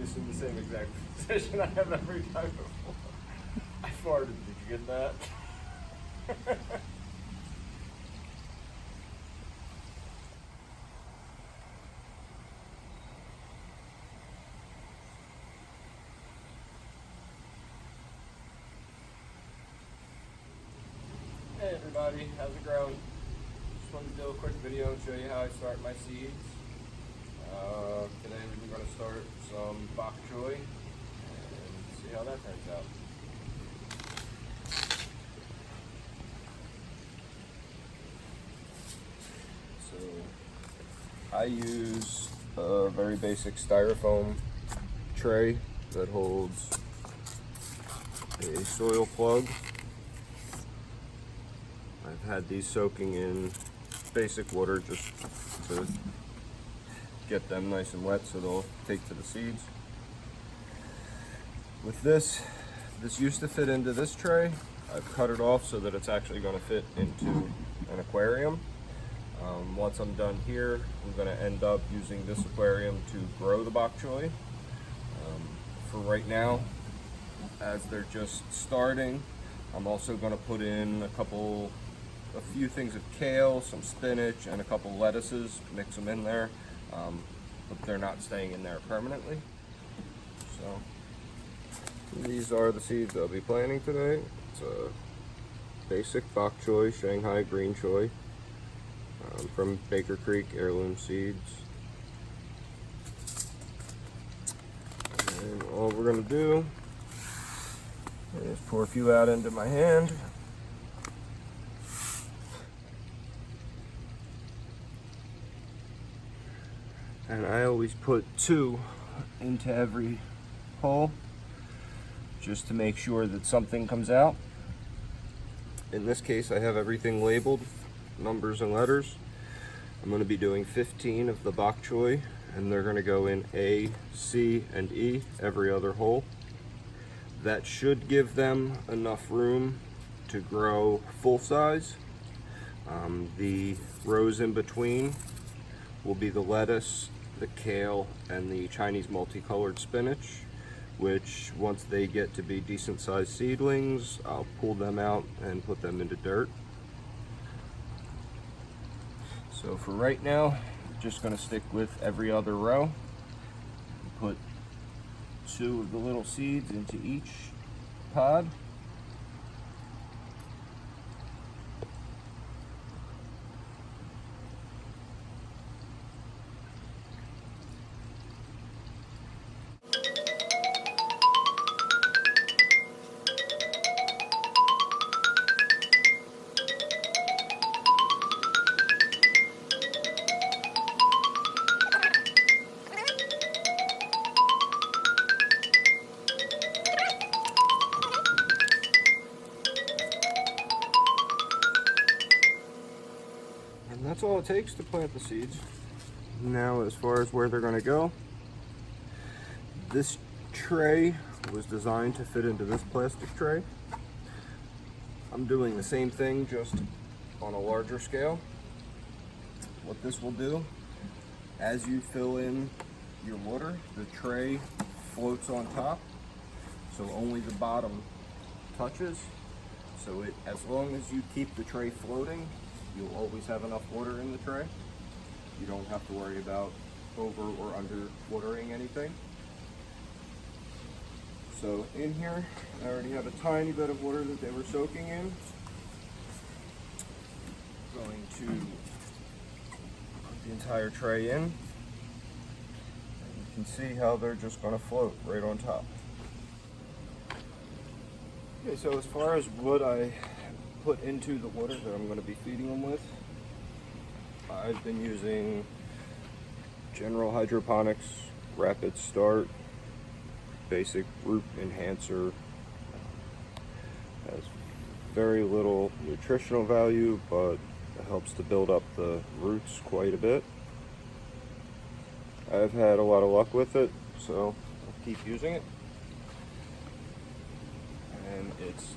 voice in the same exact position I have every time before. I farted. Did you get that? Hey everybody, how's it going? Just wanted to do a quick video and show you how I start my seeds. Today we're going to start some bok choy and see how that turns out. So I use a very basic styrofoam tray that holds a soil plug. I've had these soaking in basic water just to get them nice and wet so they'll take to the seeds. With this used to fit into this tray. I've cut it off so that it's actually going to fit into an aquarium. Once I'm done here, I'm going to end up using this aquarium to grow the bok choy. For right now, as they're just starting, I'm also going to put in a few things of kale, some spinach, and a couple lettuces, mix them in there, but they're not staying in there permanently. So these are the seeds I'll be planting today. It's a basic bok choy, Shanghai green choy, from Baker Creek Heirloom Seeds. And all we're going to do is pour a few out into my hand. And I always put 2 into every hole just to make sure that something comes out. In this case, I have everything labeled, numbers and letters. I'm going to be doing 15 of the bok choy, and they're going to go in A, C, and E every other hole. That should give them enough room to grow full size. The rows in between will be the lettuce, the kale, and the Chinese multicolored spinach, which once they get to be decent sized seedlings, I'll pull them out and put them into dirt. So for right now, I'm just going to stick with every other row. Put 2 of the little seeds into each pod. And that's all it takes to plant the seeds. Now, as far as where they're going to go, this tray was designed to fit into this plastic tray. I'm doing the same thing, just on a larger scale. What this will do, as you fill in your water, the tray floats on top, so only the bottom touches. So as long as you keep the tray floating, you'll always have enough water in the tray. You don't have to worry about over or under watering anything. So in here, I already have a tiny bit of water that they were soaking in. Going to put the entire tray in. And you can see how they're just going to float right on top. Okay, so as far as what I put into the water that I'm going to be feeding them with, I've been using General Hydroponics Rapid Start Basic Root Enhancer. Has very little nutritional value, but it helps to build up the roots quite a bit. I've had a lot of luck with it, so I'll keep using it. And it's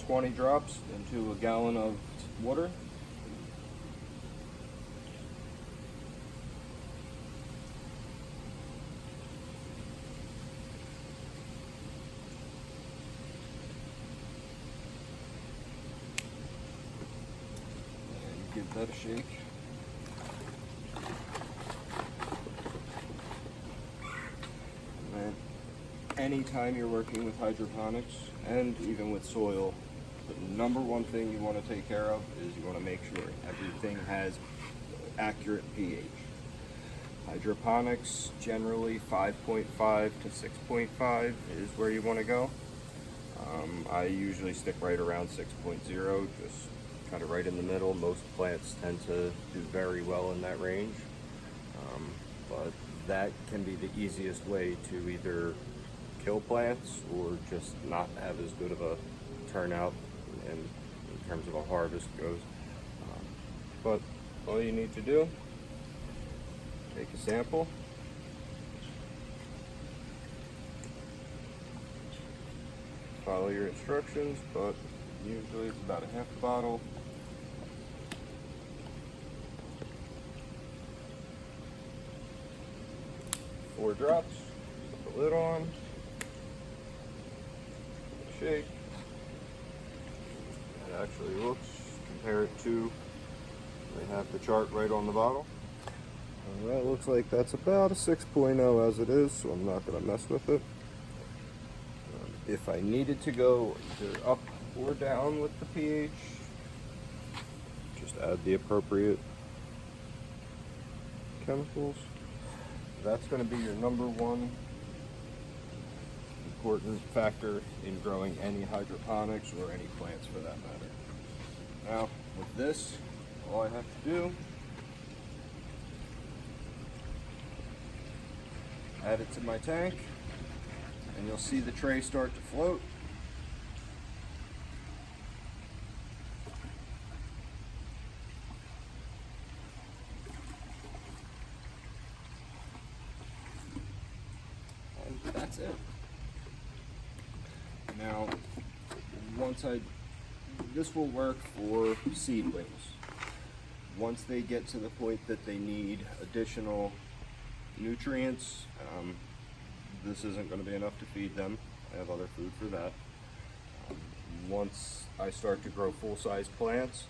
20 drops into a gallon of water. that a shake. And then anytime you're working with hydroponics and even with soil, the number one thing you want to take care of is you want to make sure everything has accurate pH. Hydroponics, generally 5.5 to 6.5 is where you want to go. I usually stick right around 6.0, just kind of right in the middle. Most plants tend to do very well in that range, but that can be the easiest way to either kill plants or just not have as good of a turnout in terms of a harvest goes. But all you need to do, take a sample, follow your instructions, but usually it's about a half a bottle. Four drops, put the lid on, shake. It actually looks, compare it to, they have the chart right on the bottle. And that looks like that's about a 6.0 as it is, so I'm not going to mess with it. If I needed to go either up or down with the pH, just add the appropriate chemicals. That's going to be your number one important factor in growing any hydroponics or any plants for that matter. Now, with this, all I have to do, add it to my tank, and you'll see the tray start to float. And that's it. Now, this will work for seedlings. Once they get to the point that they need additional nutrients, this isn't going to be enough to feed them. I have other food for that. Once I start to grow full-size plants,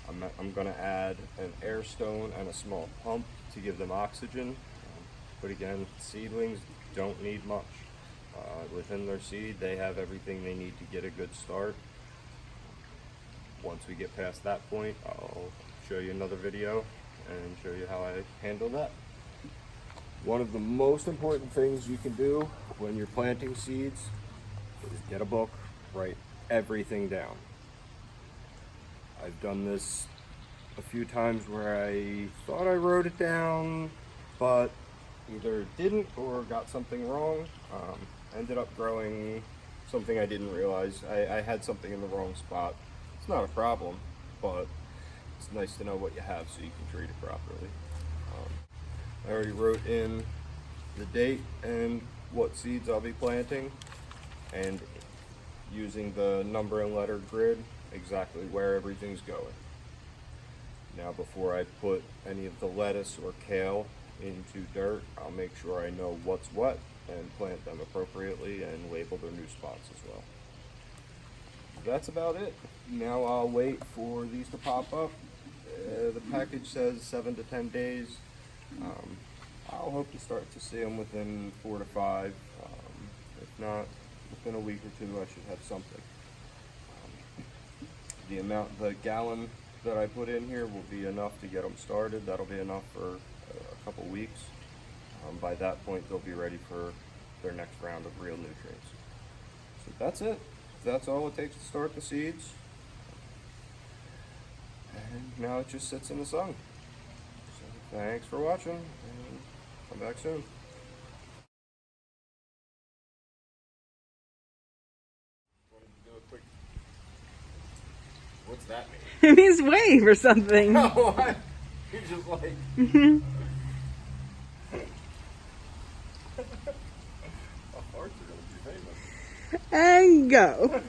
I'm going to add an air stone and a small pump to give them oxygen. But again, seedlings don't need much. Within their seed, they have everything they need to get a good start. Once we get past that point, I'll show you another video and show you how I handle that. One of the most important things you can do when you're planting seeds is get a book, write everything down. I've done this a few times where I thought I wrote it down, but either didn't or got something wrong. Ended up growing something I didn't realize. I had something in the wrong spot. It's not a problem, but it's nice to know what you have so you can treat it properly. I already wrote in the date and what seeds I'll be planting, and using the number and letter grid, exactly where everything's going. Now, before I put any of the lettuce or kale into dirt, I'll make sure I know what's what and plant them appropriately and label their new spots as well. That's about it. Now I'll wait for these to pop up. The package says 7 to 10 days. I'll hope to start to see them within 4 to 5. If not, within a week or two, I should have something. The gallon that I put in here will be enough to get them started. That'll be enough for a couple weeks. By that point, they'll be ready for their next round of real nutrients. So that's it. That's all it takes to start the seeds. And now it just sits in the sun. So thanks for watching, and come back soon. What's that mean? It means wave or something. No, what? You're just like... Our hearts are going to be famous. And go.